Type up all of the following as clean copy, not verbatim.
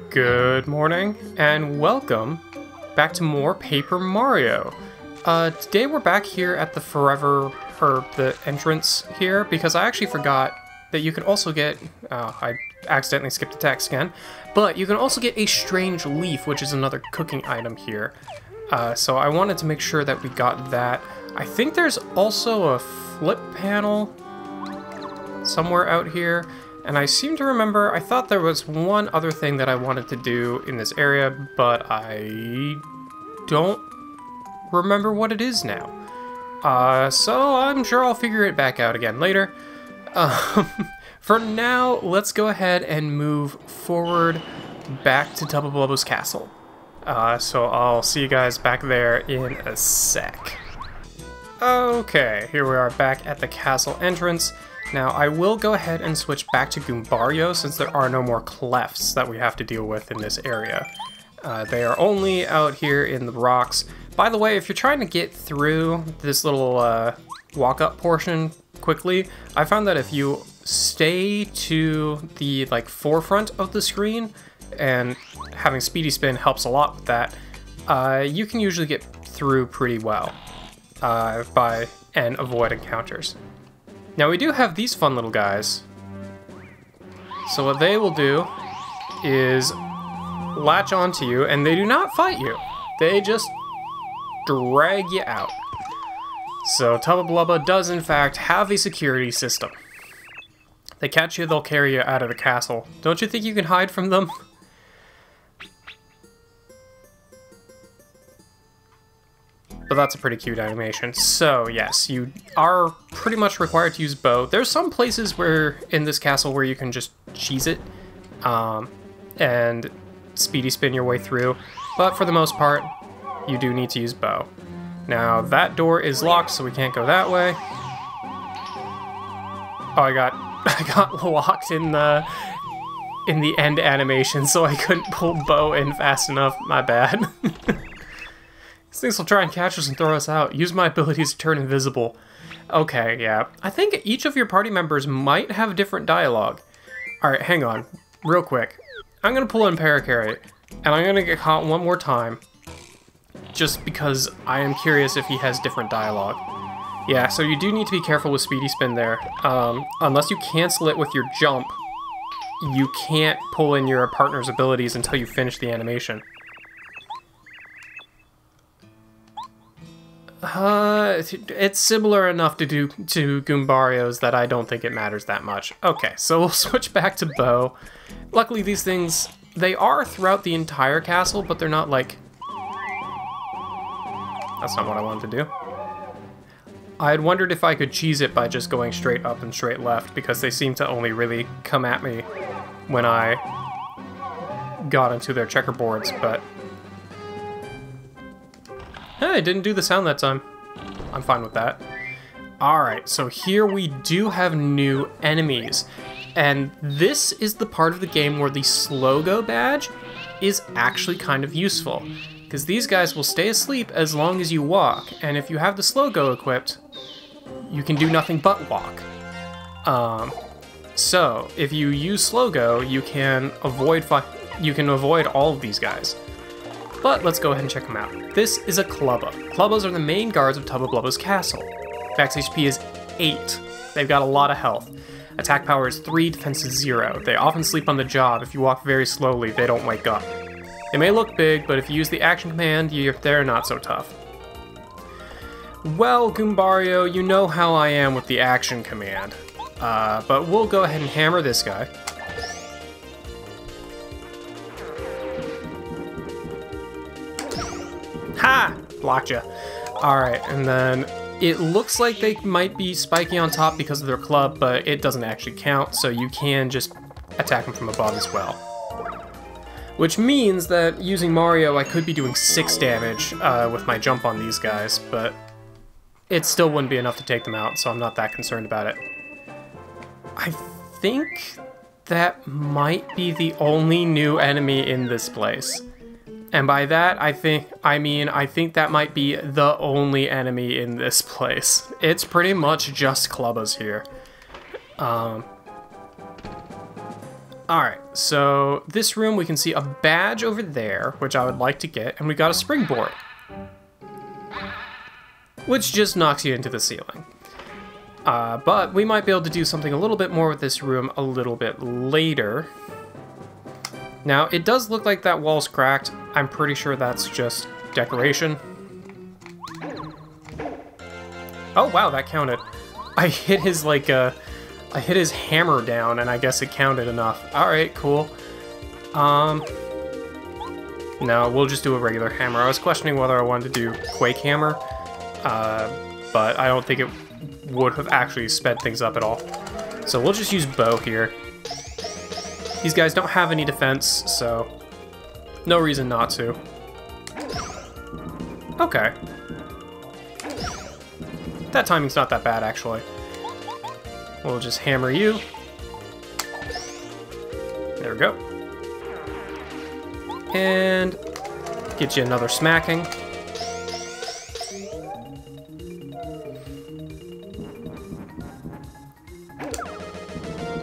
Good morning, and welcome back to more Paper Mario. Today we're back here at the the entrance here, because I actually forgot that you can also get, I accidentally skipped the text again, but you can also get a strange leaf, which is another cooking item here. So I wanted to make sure that we got that. I think there's also a flip panel somewhere out here. And I seem to remember, I thought there was one other thing that I wanted to do in this area, but I don't remember what it is now. So I'm sure I'll figure it back out again later. For now, let's go ahead and move forward back to Tubba Blubba's castle. So I'll see you guys back there in a sec. Okay, here we are back at the castle entrance. Now, I will go ahead and switch back to Goombario since there are no more clefts that we have to deal with in this area. They are only out here in the rocks. By the way, if you're trying to get through this little walk-up portion quickly, I found that if you stay to the forefront of the screen, and having Speedy Spin helps a lot with that, you can usually get through pretty well and avoid encounters. Now we do have these fun little guys. So what they will do is latch onto you, and they do not fight you. They just drag you out. So Tubba Blubba does in fact have a security system. They catch you, they'll carry you out of the castle. Don't you think you can hide from them? But that's a pretty cute animation. So yes, you are pretty much required to use bow. There's some places where in this castle where you can just cheese it and speedy spin your way through, but for the most part, you do need to use bow. Now that door is locked, so we can't go that way. Oh, I got locked in the end animation, so I couldn't pull bow in fast enough. My bad. These things will try and catch us and throw us out. Use my abilities to turn invisible. Okay, yeah. I think each of your party members might have different dialogue. Alright, hang on. Real quick. I'm gonna pull in Parakarry, and I'm gonna get caught one more time. Just because I am curious if he has different dialogue. Yeah, so you do need to be careful with Speedy Spin there. Unless you cancel it with your jump, you can't pull in your partner's abilities until you finish the animation. It's similar enough to Goombario's that I don't think it matters that much. Okay, so we'll switch back to bow. Luckily these things, they are throughout the entire castle, but they're not like... That's not what I wanted to do. I had wondered if I could cheese it by just going straight up and straight left, because they seem to only really come at me when I got into their checkerboards, but... Hey, it didn't do the sound that time. I'm fine with that. Alright, so here we do have new enemies. And this is the part of the game where the slow-go badge is actually kind of useful. Because these guys will stay asleep as long as you walk. And if you have the slow-go equipped, you can do nothing but walk. So, if you use slow-go, you can avoid all of these guys. But let's go ahead and check them out. This is a Clubba. Clubbas are the main guards of Tubba Blubba's castle. Max HP is 8. They've got a lot of health. Attack power is 3, defense is 0. They often sleep on the job. If you walk very slowly, they don't wake up. They may look big, but if you use the action command, they're not so tough. Well, Goombario, you know how I am with the action command. But we'll go ahead and hammer this guy. Ha! Blocked ya. Alright, and then it looks like they might be spiky on top because of their club, but it doesn't actually count, so you can just attack them from above as well. Which means that using Mario, I could be doing 6 damage with my jump on these guys, but it still wouldn't be enough to take them out, so I'm not that concerned about it. I think that might be the only new enemy in this place. And by that, I think that might be the only enemy in this place. It's pretty much just Clubbas here. Alright, so this room we can see a badge over there, which I would like to get, and we got a springboard, which just knocks you into the ceiling. But we might be able to do something a little bit more with this room a little bit later. Now, it does look like that wall's cracked. I'm pretty sure that's just decoration. Oh, wow, that counted. I hit his, like, I hit his hammer down, and I guess it counted enough. Alright, cool. No, we'll just do a regular hammer. I was questioning whether I wanted to do Quake Hammer, but I don't think it would have actually sped things up at all. So we'll just use bow here. These guys don't have any defense, so no reason not to. Okay. That timing's not that bad, actually. We'll just hammer you. There we go. And get you another smacking.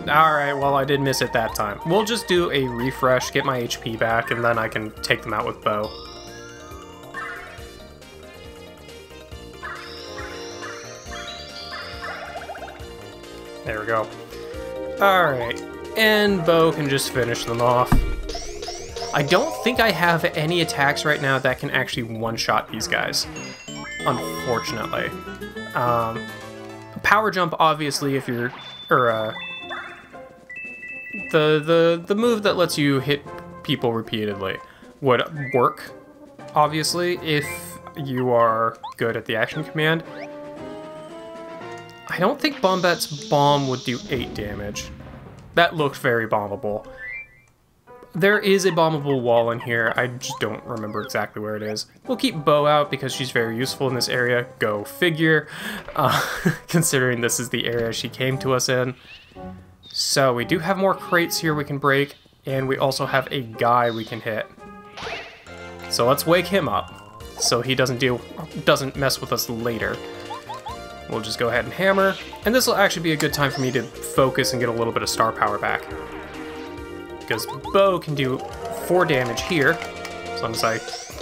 Alright, well, I did miss it that time. We'll just do a refresh, get my HP back, and then I can take them out with bow. There we go. Alright, and bow can just finish them off. I don't think I have any attacks right now that can actually one-shot these guys, unfortunately. Power jump, obviously, if you're... or, the move that lets you hit people repeatedly would work, obviously, if you are good at the action command. I don't think Bombette's bomb would do 8 damage. That looked very bombable. There is a bombable wall in here, I just don't remember exactly where it is. We'll keep Bo out because she's very useful in this area, go figure, considering this is the area she came to us in. So we do have more crates here we can break, and we also have a guy we can hit. So let's wake him up, so he doesn't mess with us later. We'll just go ahead and hammer, and this will actually be a good time for me to focus and get a little bit of star power back. Because Bo can do 4 damage here, as long as I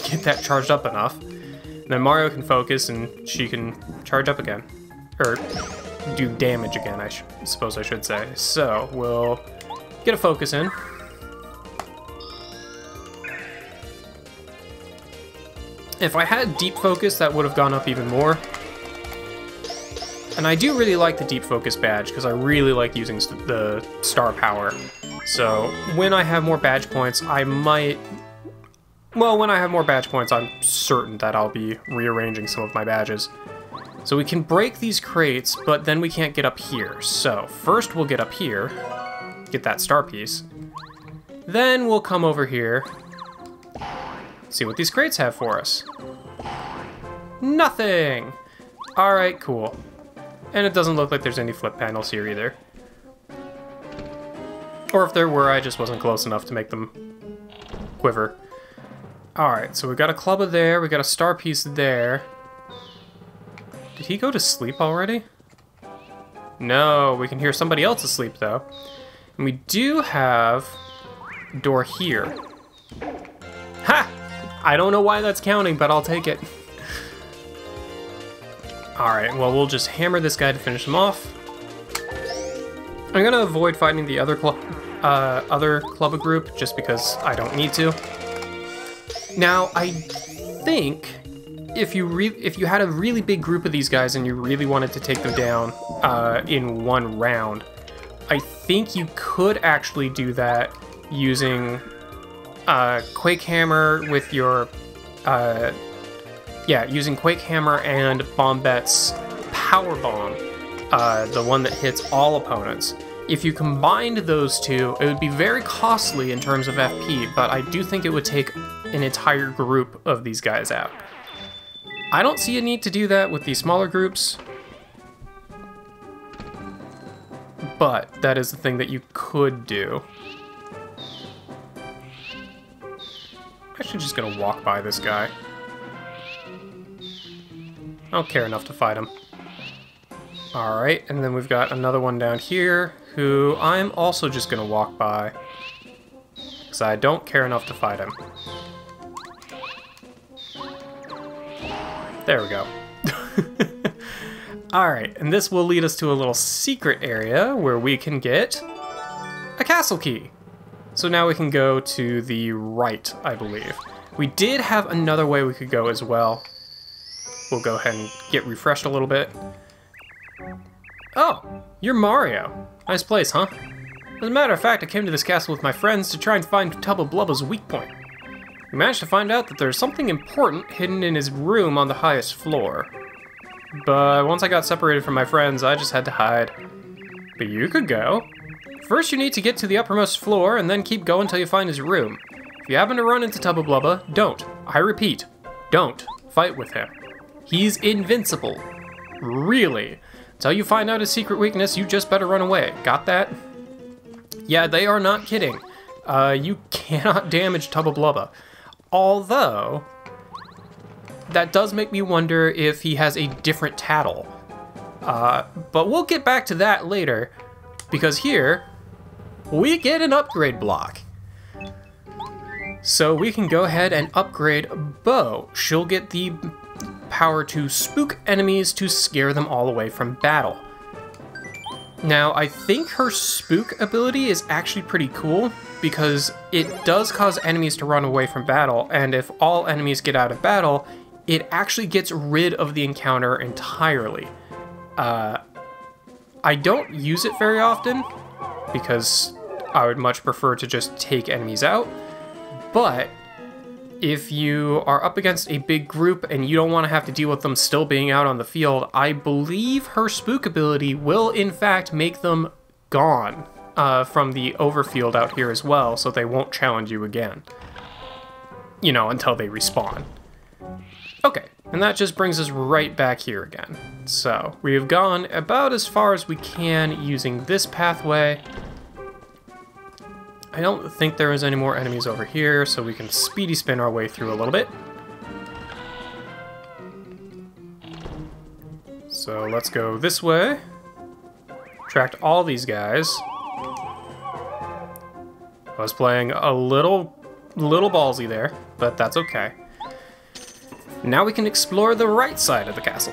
get that charged up enough. And then Mario can focus, and she can charge up again. Or do damage again, I suppose I should say. So, we'll get a focus in. If I had deep focus, that would have gone up even more. And I do really like the deep focus badge, because I really like using the star power. So, when I have more badge points, I might... Well, when I have more badge points, I'm certain that I'll be rearranging some of my badges. So we can break these crates, but then we can't get up here. So, first we'll get up here, get that star piece. Then we'll come over here, see what these crates have for us. Nothing! Alright, cool. And it doesn't look like there's any flip panels here either. Or if there were, I just wasn't close enough to make them quiver. Alright, so we got a clubba there, we got a star piece there. Did he go to sleep already? No, we can hear somebody else asleep though. And we do have a door here. Ha! I don't know why that's counting, but I'll take it. Alright, well, we'll just hammer this guy to finish him off. I'm gonna avoid fighting the other clubba group, just because I don't need to. Now, I think if you had a really big group of these guys and you really wanted to take them down in one round, I think you could actually do that using Quake Hammer with your... using Quake Hammer and Bombette's Power Bomb, the one that hits all opponents. If you combined those two, it would be very costly in terms of FP, but I do think it would take an entire group of these guys out. I don't see a need to do that with these smaller groups, but that is the thing that you could do. I'm actually just gonna walk by this guy. I don't care enough to fight him. Alright, and then we've got another one down here, who I'm also just gonna walk by. because I don't care enough to fight him. There we go. Alright, and this will lead us to a little secret area where we can get a castle key. So now we can go to the right, I believe. We did have another way we could go as well. We'll go ahead and get refreshed a little bit. Oh, you're Mario. Nice place, huh? As a matter of fact, I came to this castle with my friends to try and find Tubba Blubba's weak point. We managed to find out that there's something important hidden in his room on the highest floor. But once I got separated from my friends, I just had to hide. But you could go. First you need to get to the uppermost floor and then keep going until you find his room. If you happen to run into Tubba Blubba, don't. I repeat, don't fight with him. He's invincible. Really. Until you find out his secret weakness, you just better run away. Got that? Yeah, they are not kidding. You cannot damage Tubba Blubba. Although, that does make me wonder if he has a different tattle. But we'll get back to that later, because here, we get an upgrade block. So we can go ahead and upgrade Bo. She'll get the power to spook enemies to scare them all away from battle. Now, I think her spook ability is actually pretty cool, because it does cause enemies to run away from battle, and if all enemies get out of battle, it actually gets rid of the encounter entirely. I don't use it very often, because I would much prefer to just take enemies out, but if you are up against a big group and you don't want to have to deal with them still being out on the field, I believe her spook ability will in fact make them gone from the overfield out here as well, so they won't challenge you again. You know, until they respawn. Okay, and that just brings us right back here again. So, we have gone about as far as we can using this pathway. I don't think there is any more enemies over here, so we can speedy spin our way through a little bit. So let's go this way. Attract all these guys. I was playing a little ballsy there, but that's okay. Now we can explore the right side of the castle.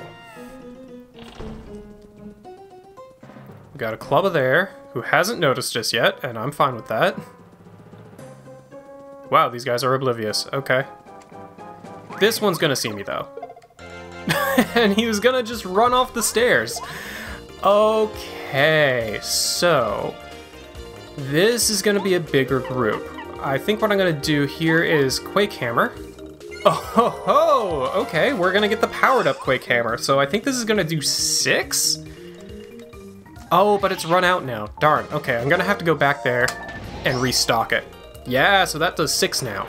We got a Clubba there, who hasn't noticed us yet, and I'm fine with that. Wow, these guys are oblivious. Okay. This one's gonna see me, though. And he was gonna just run off the stairs. Okay, so... this is gonna be a bigger group. I think what I'm gonna do here is Quake Hammer. Oh, ho, ho! Okay, we're gonna get the powered up Quake Hammer, so I think this is gonna do 6? Oh, but it's run out now. Darn. Okay, I'm gonna have to go back there and restock it. Yeah, so that does 6 now.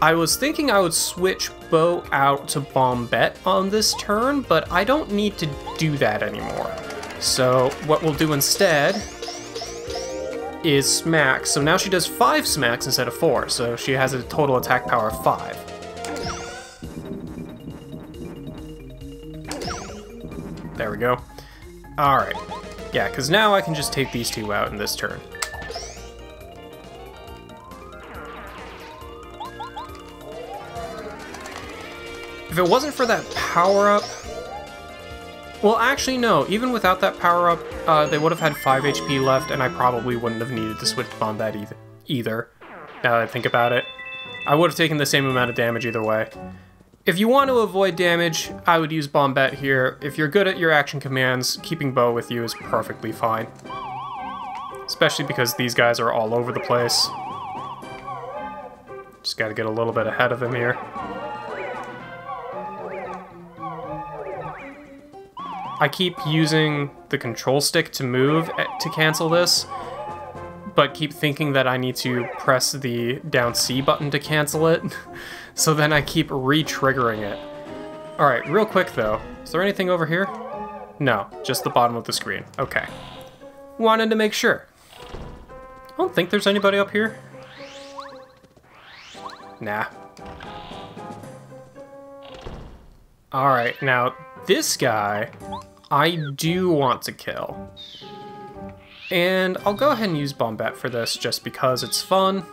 I was thinking I would switch Bo out to Bombette on this turn, but I don't need to do that anymore. So what we'll do instead is Smack. So now she does 5 smacks instead of 4, so she has a total attack power of 5. There we go. Alright. Yeah, because now I can just take these two out in this turn. If it wasn't for that power-up... well, actually, no. Even without that power-up, they would have had 5 HP left, and I probably wouldn't have needed to switch to Bombette either. Now that I think about it. I would have taken the same amount of damage either way. If you want to avoid damage, I would use Bombette here. If you're good at your action commands, keeping Bo with you is perfectly fine. Especially because these guys are all over the place. Just gotta get a little bit ahead of him here. I keep using the control stick to move to cancel this, but keep thinking that I need to press the down C button to cancel it. So then I keep re-triggering it. Alright, real quick though. Is there anything over here? No, just the bottom of the screen. Okay. Wanted to make sure. I don't think there's anybody up here. Nah. Alright, now this guy I do want to kill. And I'll go ahead and use Bombette for this just because it's fun.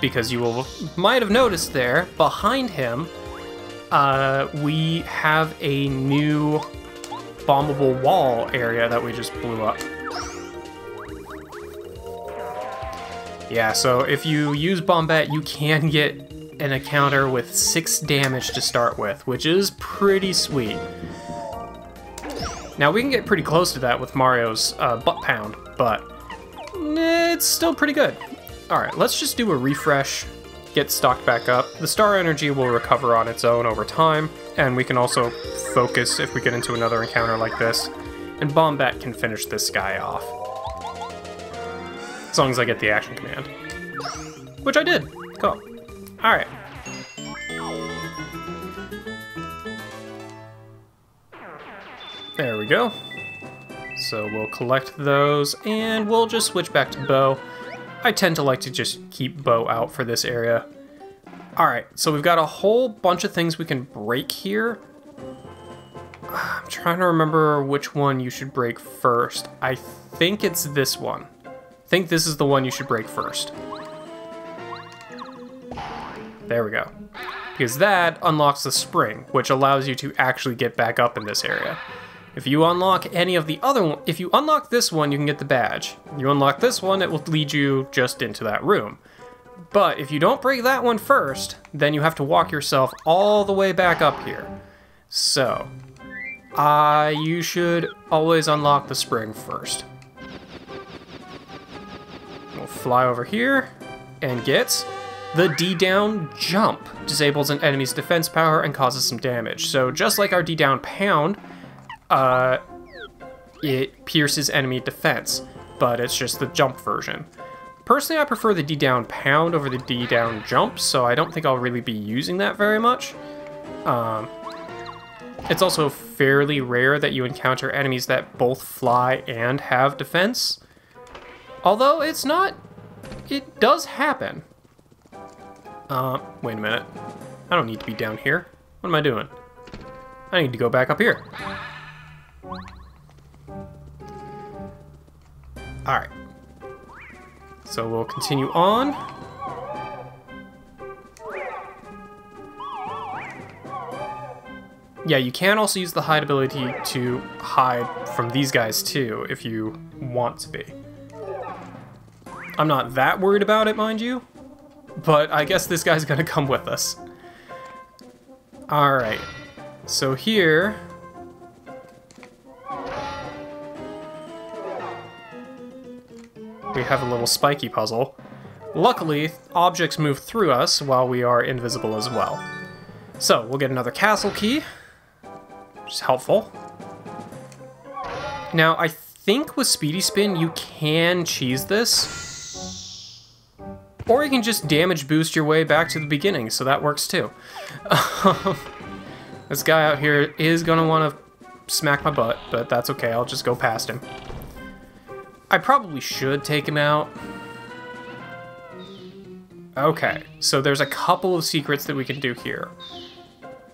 Because you might have noticed there, behind him, we have a new bombable wall area that we just blew up. Yeah, so if you use Bombette, you can get an encounter with 6 damage to start with, which is pretty sweet. Now, we can get pretty close to that with Mario's butt pound, but it's still pretty good. Alright, let's just do a refresh, get stocked back up. The star energy will recover on its own over time, and we can also focus if we get into another encounter like this, and Bombette can finish this guy off. As long as I get the action command. Which I did. Cool. Alright. There we go. So we'll collect those, and we'll just switch back to Bo. I tend to like to just keep Bo out for this area. Alright, so we've got a whole bunch of things we can break here. I'm trying to remember which one you should break first. I think it's this one. I think this is the one you should break first. There we go. Because that unlocks the spring, which allows you to actually get back up in this area. If you unlock any of the other one, if you unlock this one, you can get the badge. If you unlock this one, it will lead you just into that room. But if you don't break that one first, then you have to walk yourself all the way back up here. So, you should always unlock the spring first. We'll fly over here and get the D-down jump. Disables an enemy's defense power and causes some damage. So just like our D-down pound, it pierces enemy defense, but it's just the jump version. Personally, I prefer the D-down pound over the D-down jump, so I don't think I'll really be using that very much. It's also fairly rare that you encounter enemies that both fly and have defense. Although it's not, it does happen. Wait a minute. I don't need to be down here. What am I doing? I need to go back up here. Alright. So we'll continue on. Yeah, you can also use the hide ability to hide from these guys too, if you want to be. I'm not that worried about it, mind you, but I guess this guy's gonna come with us. Alright, so here... we have a little spiky puzzle. Luckily, objects move through us while we are invisible as well. So, we'll get another castle key, which is helpful. Now, I think with Speedy Spin, you can cheese this. Or you can just damage boost your way back to the beginning, so that works too. This guy out here is gonna want to smack my butt, but that's okay, I'll just go past him. I probably should take him out. Okay, so there's a couple of secrets that we can do here.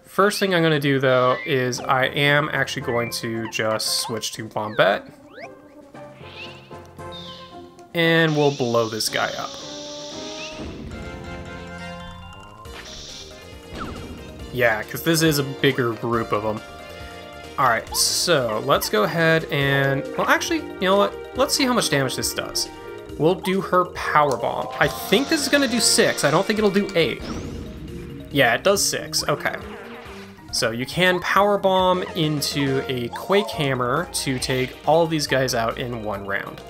First thing I'm going to do, though, is I am actually going to just switch to Bombette. And we'll blow this guy up. Yeah, because this is a bigger group of them. Alright, so let's go ahead and... well, actually, you know what? Let's see how much damage this does. We'll do her Power Bomb. I think this is going to do 6. I don't think it'll do 8. Yeah, it does 6. Okay. So you can Power Bomb into a Quake Hammer to take all of these guys out in one round.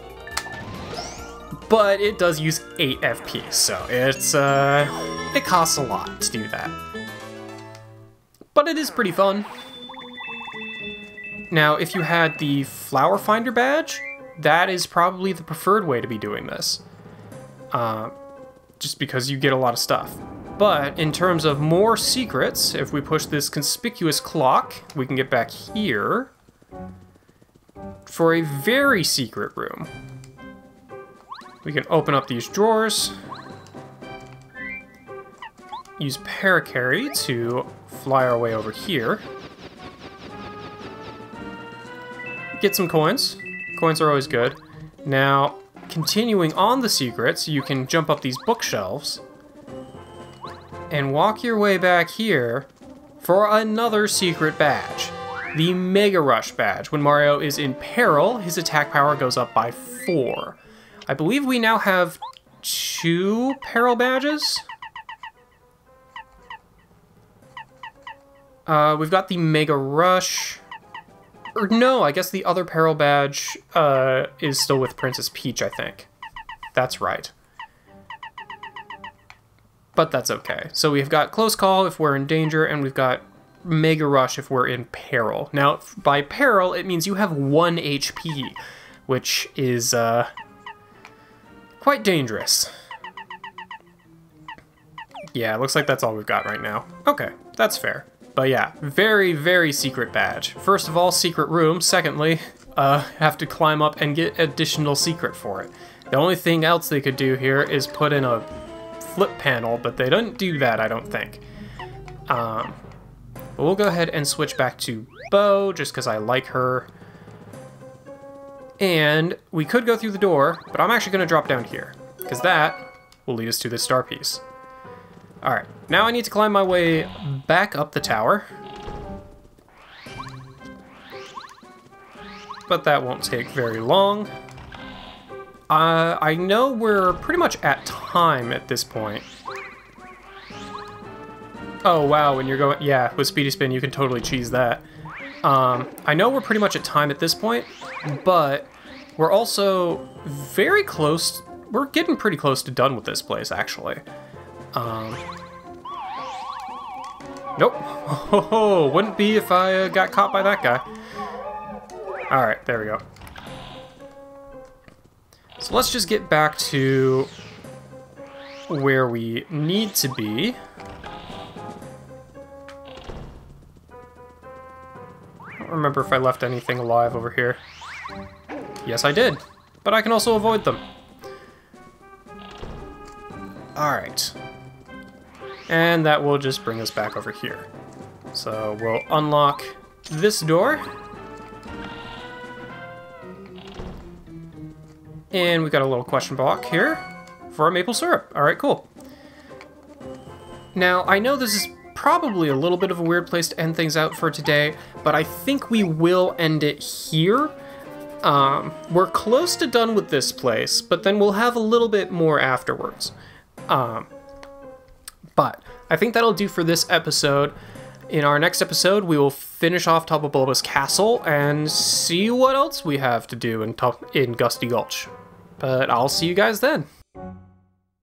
But it does use 8 FP, so it's, it costs a lot to do that. But it is pretty fun. Now, if you had the Flower Finder badge, that is probably the preferred way to be doing this. Just because you get a lot of stuff. But in terms of more secrets, if we push this conspicuous clock, we can get back here for a very secret room. We can open up these drawers, use Paracarry to fly our way over here. Get some coins. Coins are always good. Now, continuing on the secrets, you can jump up these bookshelves and walk your way back here for another secret badge. The Mega Rush badge. When Mario is in peril, his attack power goes up by 4. I believe we now have 2 peril badges. We've got the Mega Rush. Or no, I guess the other peril badge is still with Princess Peach, I think. That's right. But that's okay. So we've got Close Call if we're in danger, and we've got Mega Rush if we're in peril. Now, by peril, it means you have 1 HP, which is quite dangerous. Yeah, it looks like that's all we've got right now. Okay, that's fair. But yeah, very, very secret badge. First of all, secret room. Secondly, have to climb up and get additional secret for it. The only thing else they could do here is put in a flip panel, but they don't do that, I don't think. But we'll go ahead and switch back to Bo, just because I like her. And we could go through the door, but I'm actually going to drop down here, because that will lead us to this star piece. Alright, now I need to climb my way back up the tower. But that won't take very long. I know we're pretty much at time at this point. Oh wow, when you're going, yeah, with Speedy Spin you can totally cheese that. I know we're pretty much at time at this point, but we're also very close, we're getting pretty close to done with this place actually. Nope. Oh, wouldn't be if I got caught by that guy. Alright, there we go. So let's just get back to where we need to be. I don't remember if I left anything alive over here. Yes, I did. But I can also avoid them. Alright. And that will just bring us back over here. So we'll unlock this door. And we got a little question block here for our maple syrup. All right, cool. Now, I know this is probably a little bit of a weird place to end things out for today, but I think we will end it here. We're close to done with this place, but then we'll have a little bit more afterwards. But I think that'll do for this episode. In our next episode, we will finish off Tubba Bulba's castle and see what else we have to do in Gusty Gulch. But I'll see you guys then.